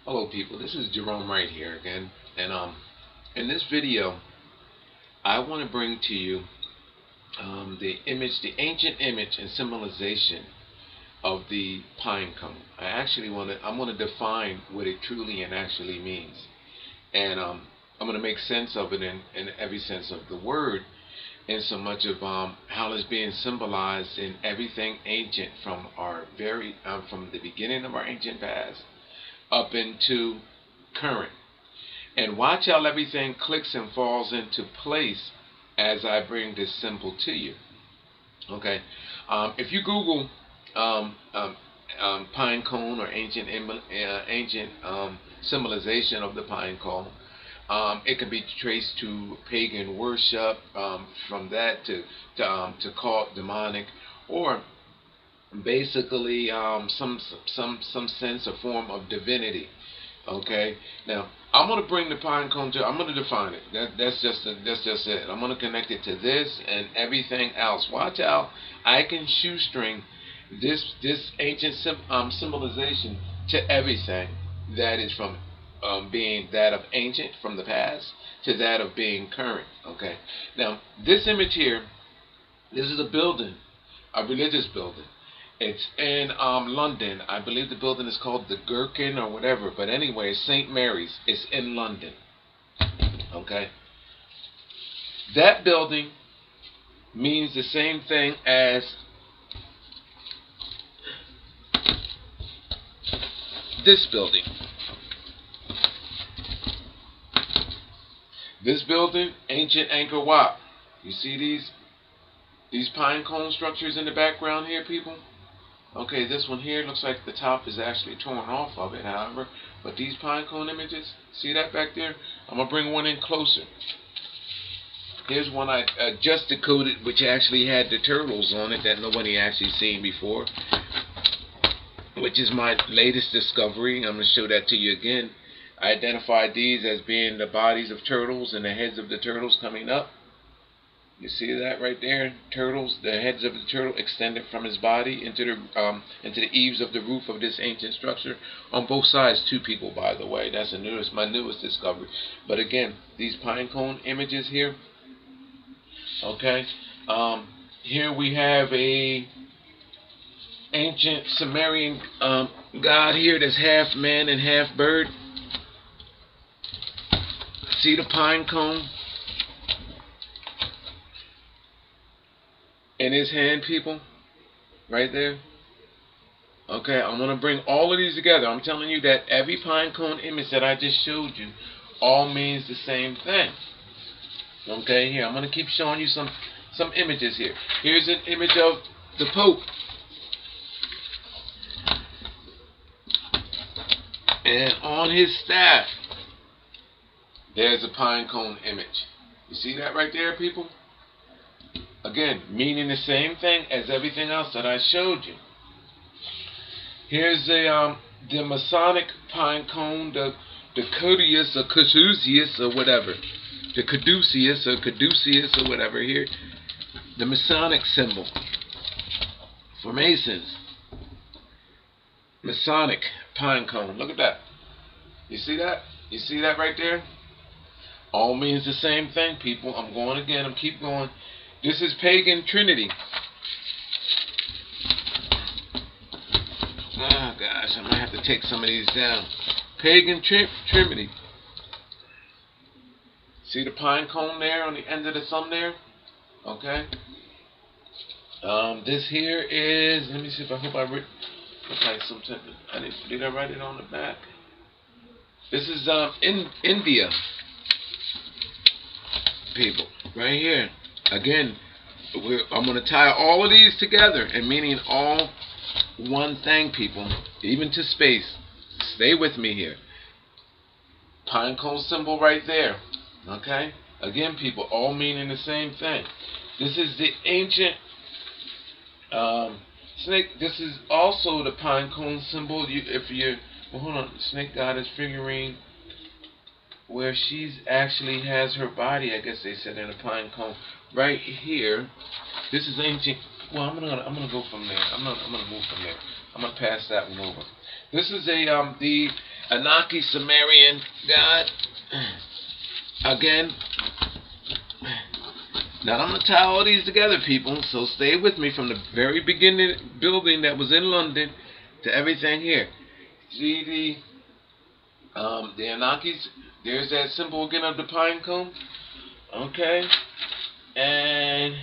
Hello people, this is Gerone Wright here again, and in this video I want to bring to you the ancient image and symbolization of the pine cone. I'm going to define what it truly and actually means, and I'm going to make sense of it in every sense of the word, in so much of how it's being symbolized in everything ancient from from the beginning of our ancient past up into current, and watch how everything clicks and falls into place as I bring this symbol to you. Okay, if you Google pine cone or ancient symbolization of the pine cone, it can be traced to pagan worship, from that to cult, demonic, or basically some sense or form of divinity. Okay, now I'm going to bring the pine cone to, I'm going to define it. That's just it. I'm going to connect it to this and everything else. Watch how I can shoestring this ancient symbolization to everything that is from being that of ancient from the past to that of being current. Okay, now this image here, this is a building, a religious building. It's in London. I believe the building is called the Gherkin or whatever. But anyway, St. Mary's. It's in London. Okay. That building means the same thing as this building. This building, ancient Angkor Wat. You see these pine cone structures in the background here, people? Okay, this one here looks like the top is actually torn off of it, however, but these pine cone images, see that back there? I'm going to bring one in closer. Here's one I just decoded, which actually had the turtles on it that nobody actually seen before, which is my latest discovery. I'm going to show that to you again. I identified these as being the bodies of turtles and the heads of the turtles coming up. You see that right there? Turtles, the heads of the turtle extended from his body into the eaves of the roof of this ancient structure. On both sides, two people, by the way. That's my newest discovery. But again, these pine cone images here. Okay, here we have a ancient Sumerian god here that's half man and half bird. See the pine cone in his hand, people, right there. Okay, I'm going to bring all of these together. I'm telling you that every pine cone image that I just showed you all means the same thing. Okay, here, I'm going to keep showing you some images here. Here's an image of the Pope. And on his staff, there's a pine cone image. You see that right there, people? Again, meaning the same thing as everything else that I showed you. Here's the Masonic pine cone, the Caduceus or Caduceus or whatever. The Caduceus or whatever here. The Masonic symbol for Masons. Masonic pine cone. Look at that. You see that? You see that right there? All means the same thing, people. I'm going again. I'm keep going. This is pagan Trinity. Oh gosh, I might have to take some of these down. Pagan Trinity. See the pine cone there on the end of the thumb there? Okay. This here is, let me see if I hope I wrote, looks like something. Did I write it on the back? This is in India, people, right here. Again, I'm going to tie all of these together, and meaning all one thing, people, even to space. Stay with me here. Pine cone symbol right there. Okay? Again, people, all meaning the same thing. This is the ancient snake. This is also the pine cone symbol. Well, hold on, snake goddess figurine, where she's actually has her body, I guess they said, in a pine cone right here. This is ancient. Well, I'm gonna go from there. I'm gonna move from there. I'm gonna pass that one over. This is the Anaki Sumerian god. Again, now I'm going to tie all these together, people, so stay with me from the very beginning building that was in London to everything here. See the Anakis, there's that symbol again of the pine cone, okay, and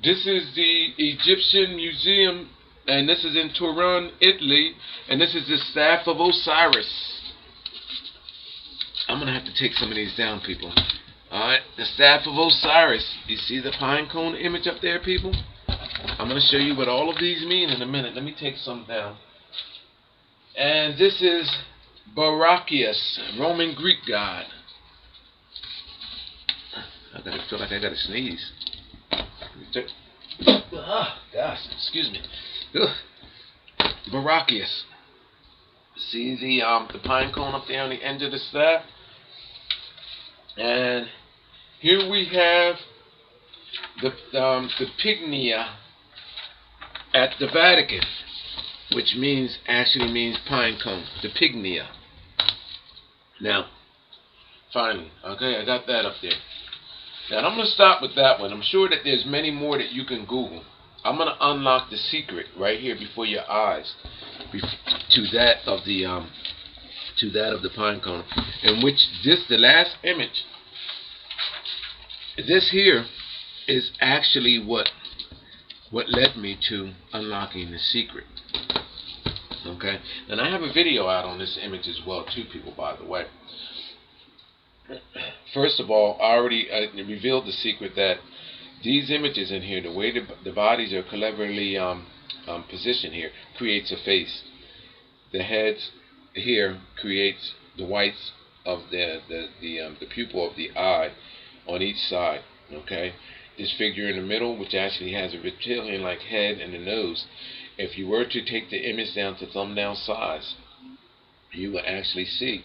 this is the Egyptian Museum, and this is in Turin, Italy, and this is the staff of Osiris. I'm going to have to take some of these down, people. Alright, the staff of Osiris. You see the pine cone image up there, people? I'm going to show you what all of these mean in a minute. Let me take some down. And this is Barachius, Roman Greek god. I feel like I got to sneeze. Gosh, excuse me. Barachius. See the pine cone up there on the end of the staff? And here we have the Pygnia at the Vatican, which actually means pine cone, the Pygnia. Now, finally, okay, I got that up there. Now I'm going to stop with that one. I'm sure that there's many more that you can Google. I'm going to unlock the secret right here before your eyes to that of the pine cone, in which the last image, this here is actually what led me to unlocking the secret. Okay, and I have a video out on this image as well too, people, by the way. First of all, I already revealed the secret that these images in here, the way the bodies are cleverly positioned here, creates a face. The heads here creates the whites of the pupil of the eye on each side. Okay, this figure in the middle, which actually has a reptilian-like head and a nose, if you were to take the image down to thumbnail size, you will actually see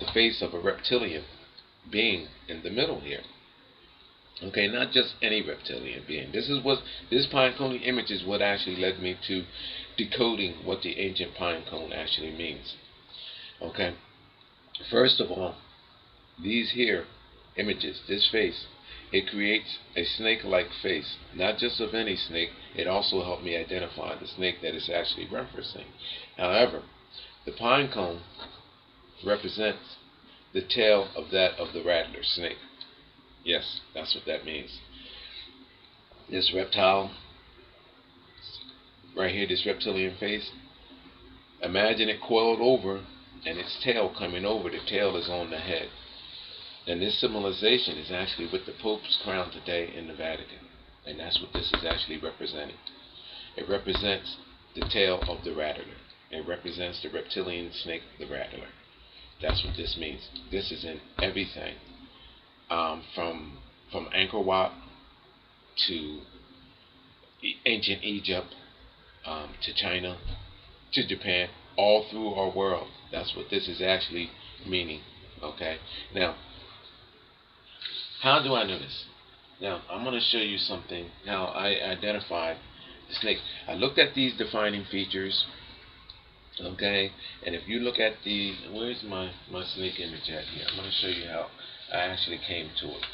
the face of a reptilian being in the middle here. Okay, not just any reptilian being. This pine cone image is what actually led me to decoding what the ancient pine cone actually means. Okay, first of all, these here images, this face, it creates a snake-like face, not just of any snake. It also helped me identify the snake that it's actually referencing. However, the pine cone represents the tail of that of the rattler snake. Yes, that's what that means. This reptile right here, this reptilian face, imagine it coiled over and its tail coming over. The tail is on the head. And this symbolization is actually with the Pope's crown today in the Vatican. And that's what this is actually representing. It represents the tail of the rattler. It represents the reptilian snake, the rattler. That's what this means. This is in everything. From Angkor Wat to ancient Egypt, to China, to Japan, all through our world. That's what this is actually meaning. Okay. Now, how do I know this? Now, I'm going to show you something. How I identified the snake. I looked at these defining features. Okay, and if you look at where's my snake image at here? I'm going to show you how I actually came to it.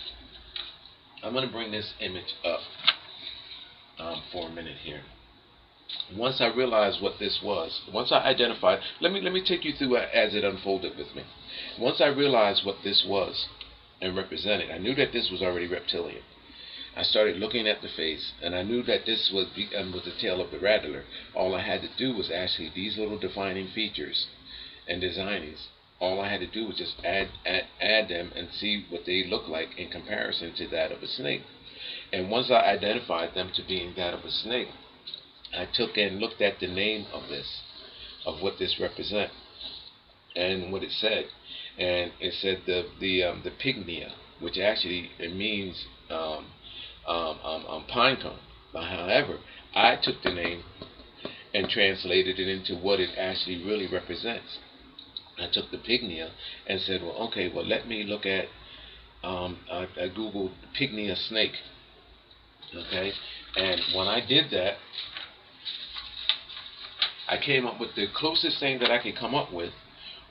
I'm going to bring this image up for a minute here. Once I realized what this was, once I identified, let me take you through as it unfolded with me. Once I realized what this was and represented, I knew that this was already reptilian. I started looking at the face, and I knew that this was the tail of the rattler. All I had to do was actually these little defining features and designings. All I had to do was just add them and see what they look like in comparison to that of a snake. And once I identified them to being that of a snake, I took and looked at the name of this, of what this represents, and what it said. And it said the Pygnia, which actually it means pine cone. But however, I took the name and translated it into what it actually really represents. I took the Pygnia and said, well, okay, well, let me look at, I googled Pygnia snake. Okay, and when I did that, I came up with the closest thing that I could come up with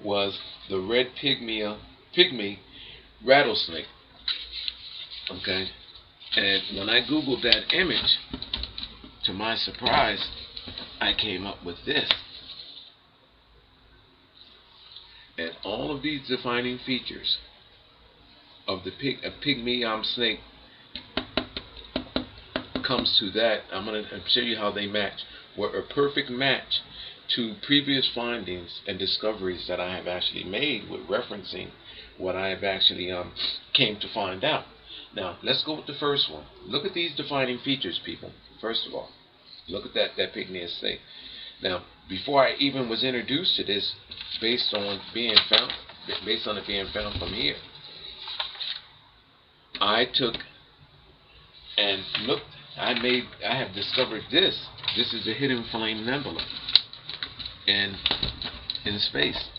was the red pygmy rattlesnake. Okay, and when I googled that image, to my surprise, I came up with this. And all of these defining features of the pygmy snake comes to that. I'm going to show you how they match. Were a perfect match to previous findings and discoveries that I have actually made with referencing what I have actually came to find out. Now, let's go with the first one. Look at these defining features, people. First of all, look at that pygmy snake. Now, before I even was introduced to this, based on it being found from here, I took and looked. I have discovered this. This is the hidden flame nebula in space.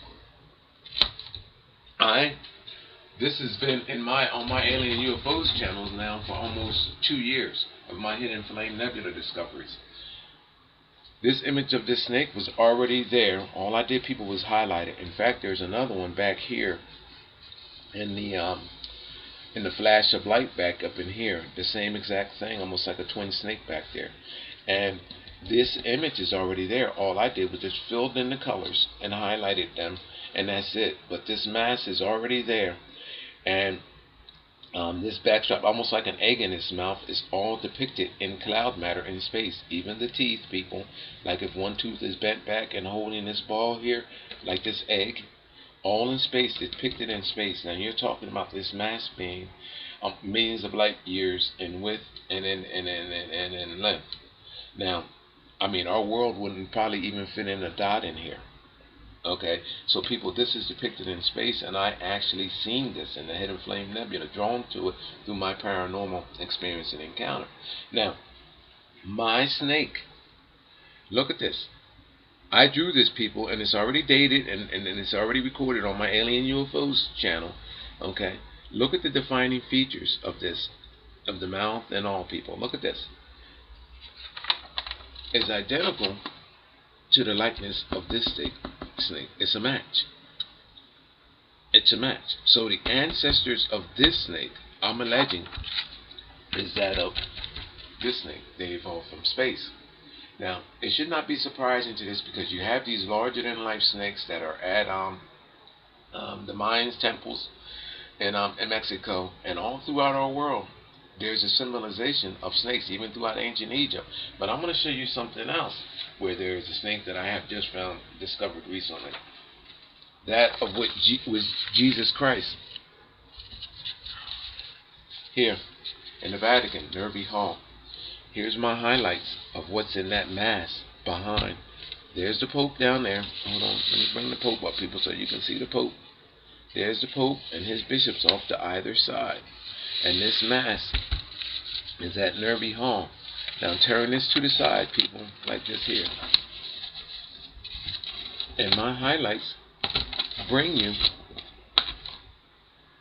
This has been on my alien UFOs channels now for almost 2 years of my hidden flame nebula discoveries. This image of this snake was already there. All I did, people, was highlight it. In fact, there's another one back here in the flash of light back up in here. The same exact thing, almost like a twin snake back there. And this image is already there. All I did was just filled in the colors and highlighted them, and that's it. But this mass is already there. And this backdrop, almost like an egg in its mouth, is all depicted in cloud matter in space. Even the teeth, people, like if one tooth is bent back and holding this ball here, like this egg, all in space, depicted in space. Now you're talking about this mass being millions of light years in width and in length. Now, I mean, our world wouldn't probably even fit in a dot in here. Okay, so people, this is depicted in space, and I actually seen this in the Hidden Flame Nebula, drawn to it through my paranormal experience and encounter. Now, my snake, look at this. I drew this, people, and it's already dated, and it's already recorded on my Alien UFOs channel. Okay, look at the defining features of this, of the mouth and all, people. Look at this. It's identical to the likeness of this snake. It's a match. It's a match. So the ancestors of this snake, I'm alleging, is that of this snake. They evolved from space. Now, it should not be surprising to this, because you have these larger-than-life snakes that are at the Mayans temples in Mexico, and all throughout our world. There's a symbolization of snakes, even throughout ancient Egypt. But I'm going to show you something else, where there is a snake that I have just discovered recently. That of what was Jesus Christ. Here, in the Vatican, Nervi Hall. Here's my highlights of what's in that mass behind. There's the Pope down there. Hold on, let me bring the Pope up, people, so you can see the Pope. There's the Pope and his bishops off to either side. And this mass is at Nervi Hall. Now turn this to the side, people, like this here. And my highlights bring you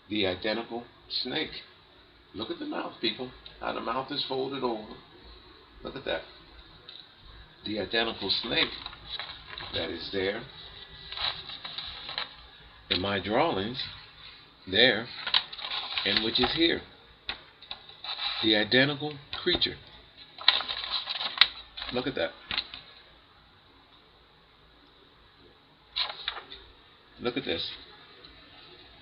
the identical snake. Look at the mouth, people. How the mouth is folded over. Look at that. The identical snake that is there in my drawings, there, and which is here. The identical creature. Look at that. Look at this.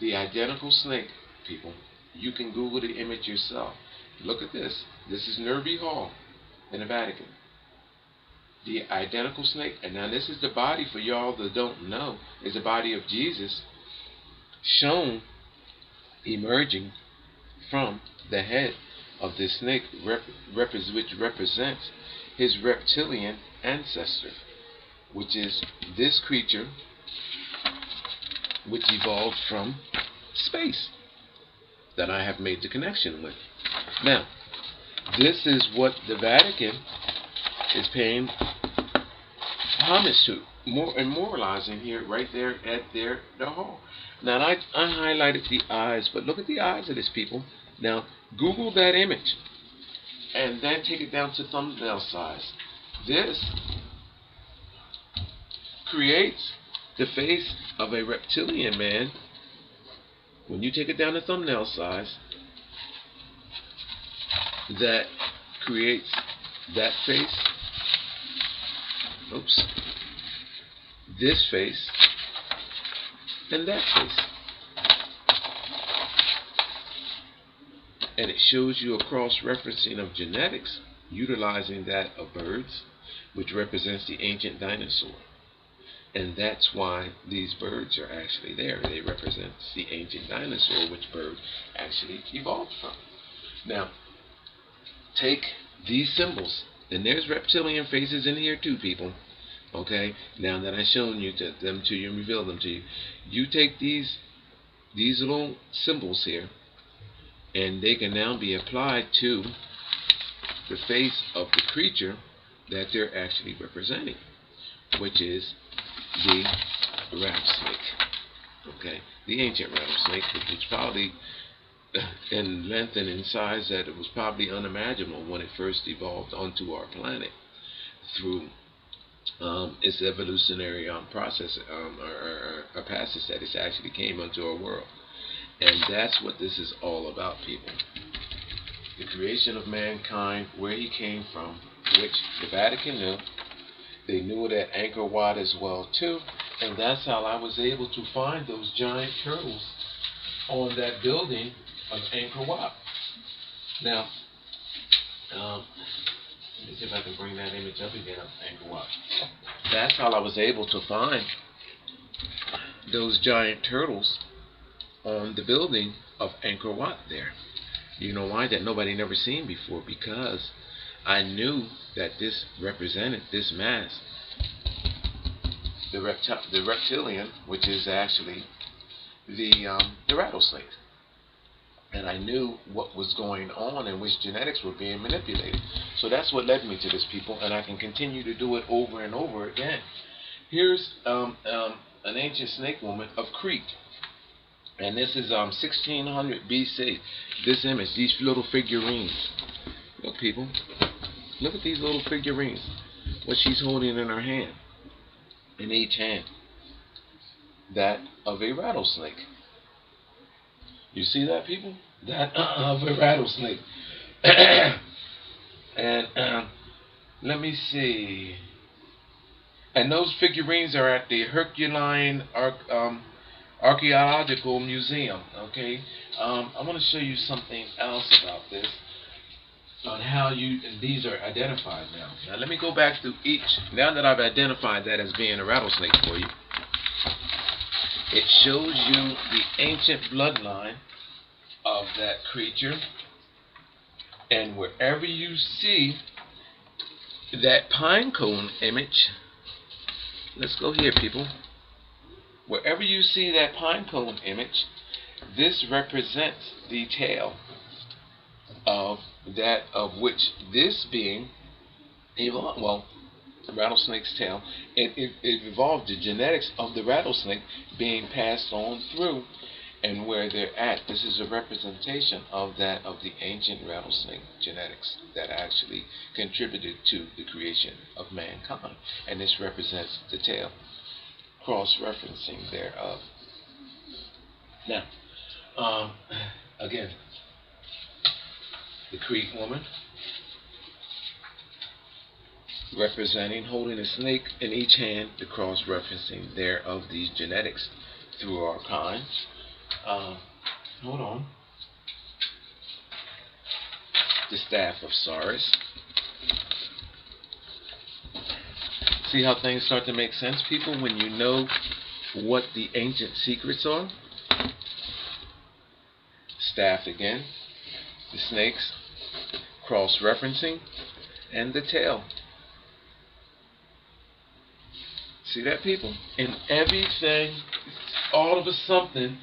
The identical snake, people. You can Google the image yourself. Look at this. This is Nervi Hall in the Vatican. The identical snake. And now this is the body, for y'all that don't know, is the body of Jesus shown emerging from the head of this snake, which represents his reptilian ancestor, which is this creature which evolved from space, that I have made the connection with. Now, this is what the Vatican is paying homage to, memorializing here, right there at the hall. Now, I highlighted the eyes, but look at the eyes of this, people. Now, Google that image, and then take it down to thumbnail size. This creates the face of a reptilian man, when you take it down to thumbnail size, that creates that face, oops, this face, and that face. And it shows you a cross-referencing of genetics utilizing that of birds, which represents the ancient dinosaur. And that's why these birds are actually there. They represent the ancient dinosaur, which bird actually evolved from. Now, take these symbols, and there's reptilian faces in here too, people. Okay, now that I've shown you them to you and revealed them to you, you take these little symbols here, and they can now be applied to the face of the creature that they're actually representing, which is the rattlesnake. Okay, the ancient rattlesnake, which was probably in length and in size that it was probably unimaginable when it first evolved onto our planet through its evolutionary process or passage that it actually came onto our world. And that's what this is all about, people. The creation of mankind, where he came from, which the Vatican knew. They knew it at Angkor Wat as well too, and that's how I was able to find those giant turtles on that building of Angkor Wat. Now, let me see if I can bring that image up again of Angkor Wat. That's how I was able to find those giant turtles on the building of Angkor Wat there. You know why? That nobody never seen before, because I knew that this represented this mass, the reptilian, which is actually the rattlesnake. And I knew what was going on and which genetics were being manipulated. So that's what led me to this, people, and I can continue to do it over and over again. Here's an ancient snake woman of Crete. And this is 1600 BC. This image, these little figurines. Look, people. Look at these little figurines. What she's holding in her hand. In each hand. That of a rattlesnake. You see that, people? That of a rattlesnake. And let me see. And those figurines are at the Herculean Archaeological Museum. Okay, I want to show you something else about this, on how these are identified now. Now let me go back to each. Now that I've identified that as being a rattlesnake for you, it shows you the ancient bloodline of that creature, and wherever you see that pine cone image, let's go here, people. Wherever you see that pine cone image, this represents the tail of that of which this being evolved. Well, the rattlesnake's tail. It evolved the genetics of the rattlesnake being passed on through, and where they're at. This is a representation of that of the ancient rattlesnake genetics that actually contributed to the creation of mankind, and this represents the tail. Cross-referencing thereof. Now, again, the Crete woman representing, holding a snake in each hand, the cross-referencing thereof these genetics through our kind. Hold on. The staff of Saris. See how things start to make sense, people, when you know what the ancient secrets are? Staff again, the snakes, cross-referencing, and the tail. See that, people? And everything, all of a something,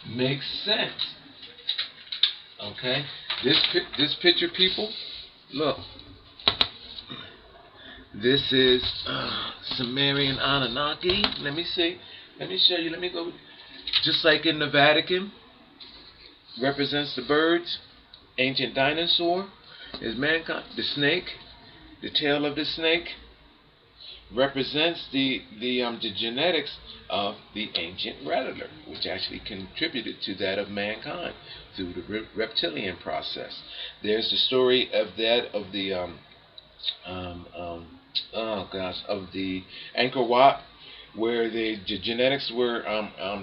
makes sense. Okay? This picture, people, look. This is Sumerian Anunnaki. Let me see. Let me show you. Let me go. Just like in the Vatican, represents the birds. Ancient dinosaur is mankind. The snake, the tail of the snake, represents the genetics of the ancient rattler, which actually contributed to that of mankind through the reptilian process. There's the story of that of the of the Angkor Wat, where the genetics were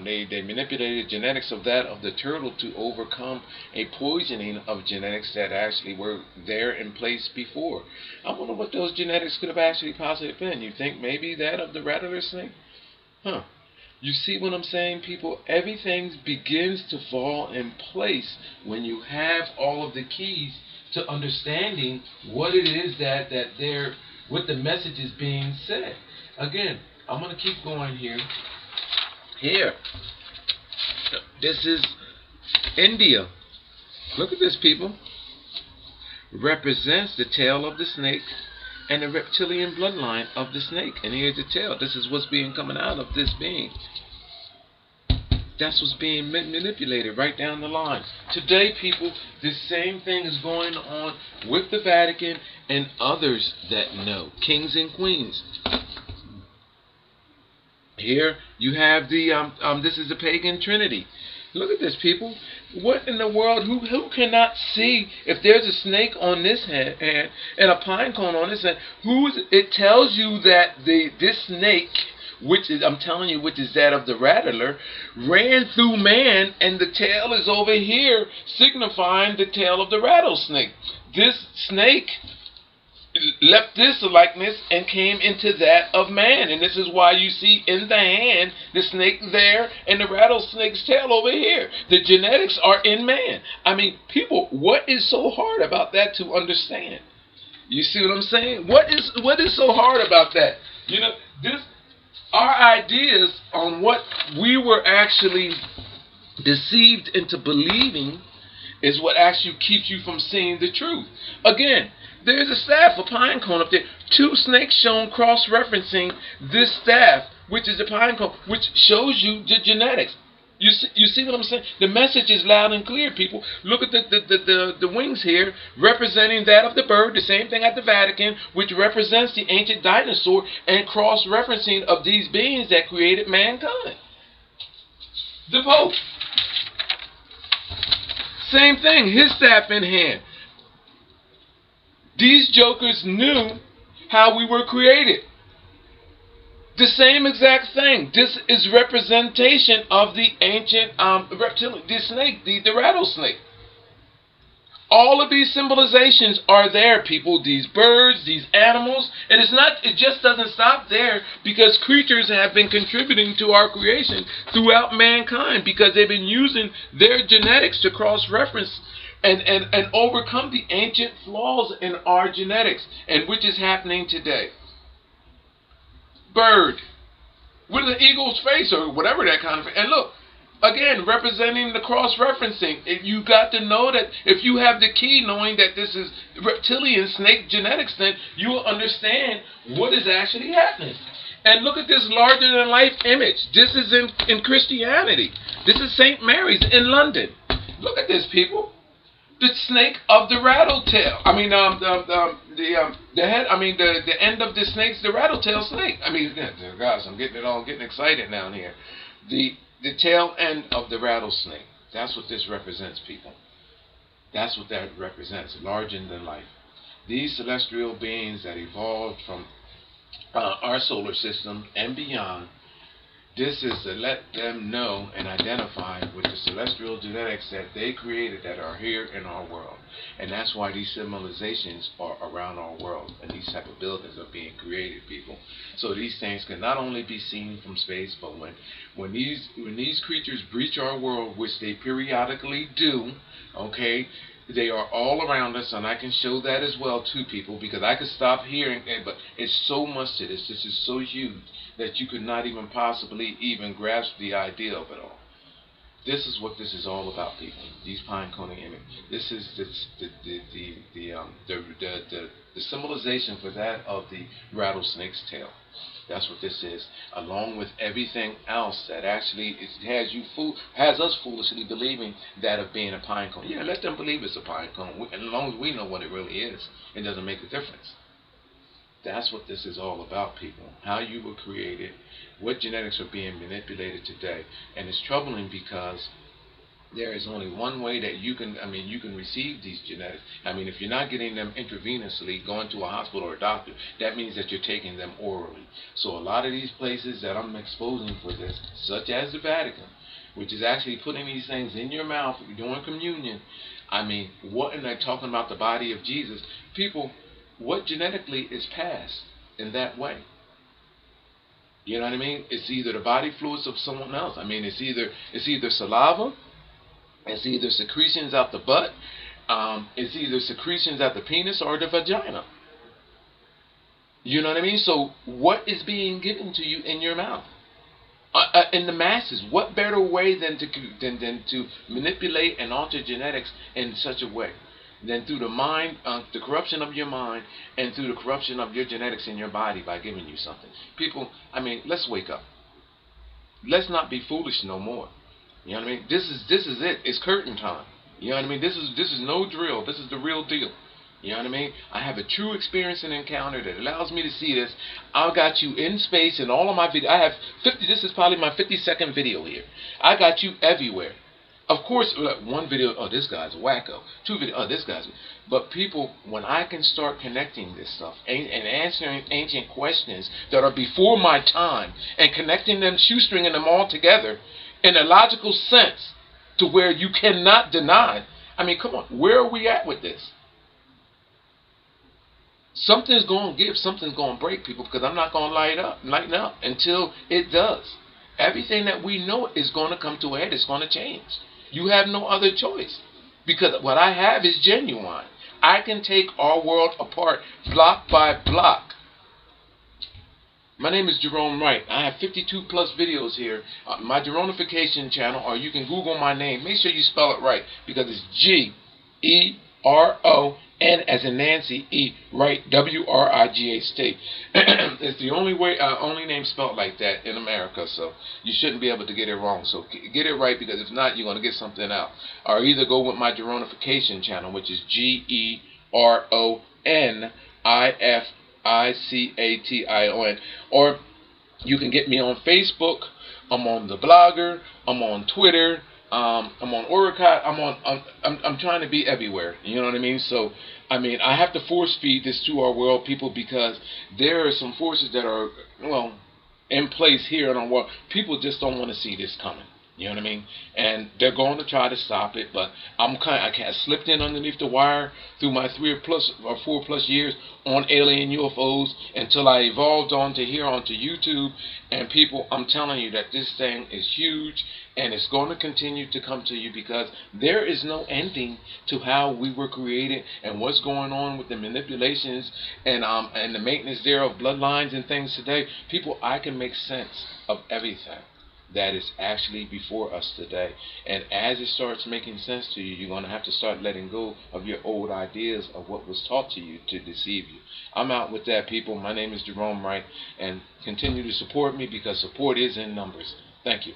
they manipulated genetics of that of the turtle to overcome a poisoning of genetics that actually were there in place before. I wonder what those genetics could have actually possibly been. You think maybe that of the rattler snake? Huh. You see what I'm saying, people? Everything begins to fall in place when you have all of the keys to understanding what it is that they're, what the message is being said. Again, I'm going to keep going here. Here. This is India. Look at this, people. Represents the tail of the snake and the reptilian bloodline of the snake. And here's the tail. This is what's being coming out of this being. That's what's being manipulated right down the line. Today, people, the same thing is going on with the Vatican and others that know. Kings and queens. Here you have the this is the pagan trinity. Look at this, people. What in the world? Who cannot see if there's a snake on this hand and a pine cone on this hand? It tells you that this snake, which is, I'm telling you, which is that of the rattler, ran through man, and the tail is over here, signifying the tail of the rattlesnake. This snake left this likeness and came into that of man, and this is why you see in the hand the snake there and the rattlesnake's tail over here. The genetics are in man. I mean, people, what is so hard about that to understand? You see what I'm saying? What is so hard about that? You know, our ideas on what we were actually deceived into believing is what actually keeps you from seeing the truth. Again, there's a staff, a pine cone up there. Two snakes shown cross-referencing this staff, which is a pine cone, which shows you the genetics. You see what I'm saying? The message is loud and clear, people. Look at the wings here, representing that of the bird, the same thing at the Vatican, which represents the ancient dinosaur, and cross-referencing of these beings that created mankind. The Pope. Same thing, his staff in hand. These jokers knew how we were created. The same exact thing. This is representation of the ancient reptilian, the snake, the rattlesnake. All of these symbolizations are there, people. These birds, these animals, and it just doesn't stop there, because creatures have been contributing to our creation throughout mankind, because they've been using their genetics to cross-reference and overcome the ancient flaws in our genetics, and which is happening today. Bird with an eagle's face or whatever that kind of thing. And look, again, representing the cross-referencing. You got to know that if you have the key, knowing that this is reptilian snake genetics, then you will understand what is actually happening. And look at this larger-than-life image. This is in Christianity. This is St. Mary's in London. Look at this, people. The snake of the rattletail. I mean, the head. I mean, the end of the snake's the rattletail snake. I mean, guys, I'm getting excited down here. The tail end of the rattlesnake. That's what this represents, people. That's what that represents. Larger than life. These celestial beings that evolved from our solar system and beyond. This is to let them know and identify with the celestial genetics that they created that are here in our world. And that's why these civilizations are around our world, and these type of buildings are being created, people. So these things can not only be seen from space, but when these creatures breach our world, which they periodically do, okay, they are all around us, and I can show that as well to people, because I could stop here, but it's so much to this. This is so huge that you could not even possibly even grasp the idea of it all. This is what this is all about, people. These pine coning images. This is the symbolization for that of the rattlesnake's tail. That's what this is, along with everything else that actually has us foolishly believing that of being a pine cone. Yeah, let them believe it's a pine cone. As long as we know what it really is, it doesn't make a difference. That's what this is all about, people. How you were created, what genetics are being manipulated today. And it's troubling because there is only one way that you can, you can receive these genetics. If you're not getting them intravenously, going to a hospital or a doctor, that means that you're taking them orally. So a lot of these places that I'm exposing for this, such as the Vatican, which is actually putting these things in your mouth during communion, what, and they're talking about the body of Jesus. People, what genetically is passed in that way? You know what I mean? It's either the body fluids of someone else. It's either saliva, it's either secretions out the butt, it's either secretions out the penis or the vagina. You know what I mean? So what is being given to you in your mouth? In the masses, what better way than to manipulate and alter genetics in such a way? Than through the mind, the corruption of your mind, and through the corruption of your genetics in your body by giving you something. People, let's wake up. Let's not be foolish no more. You know what I mean? This is it. It's curtain time. You know what I mean? This is no drill. This is the real deal. You know what I mean? I have a true experience and encounter that allows me to see this. I've got you in space in all of my videos. I have 50. This is probably my 52nd video here. I got you everywhere. Of course, one video, oh, this guy's a wacko. Two videos, oh, this guy's. But people, when I can start connecting this stuff and answering ancient questions that are before my time and connecting them, shoestringing them all together in a logical sense to where you cannot deny. Come on, where are we at with this? Something's going to give, something's going to break, people, because I'm not going to lighten up until it does. Everything that we know is going to come to a head. It's going to change. You have no other choice, because what I have is genuine. I can take our world apart block by block. My name is Gerone Wright. I have 52 plus videos here. My Geronification channel, or you can Google my name. Make sure you spell it right, because it's G-E-R-O-N as in Nancy, E, Wright, W-R-I-G-H-T. It's the only name spelled like that in America, so you shouldn't be able to get it wrong. So get it right, because if not, you're going to get something out. Or either go with my Geronification channel, which is G-E-R-O-N-I-F-I-C-A-T-I-O-N. Or you can get me on Facebook. I'm on the Blogger. I'm on Twitter. I'm on Oricot. I'm trying to be everywhere. You know what I mean? So I have to force feed this to our world, people, because there are some forces that are in place here in our world. People just don't want to see this coming. You know what I mean? And they're going to try to stop it, but I slipped in underneath the wire through my 4+ years on alien UFOs until I evolved onto YouTube. And people, I'm telling you that this thing is huge, and it's going to continue to come to you, because there is no ending to how we were created and what's going on with the manipulations and the maintenance there of bloodlines and things today. People, I can make sense of everything that is actually before us today. And as it starts making sense to you, you're going to have to start letting go of your old ideas of what was taught to you to deceive you. I'm out with that, people. My name is Gerone Wright, and continue to support me, because support is in numbers. Thank you.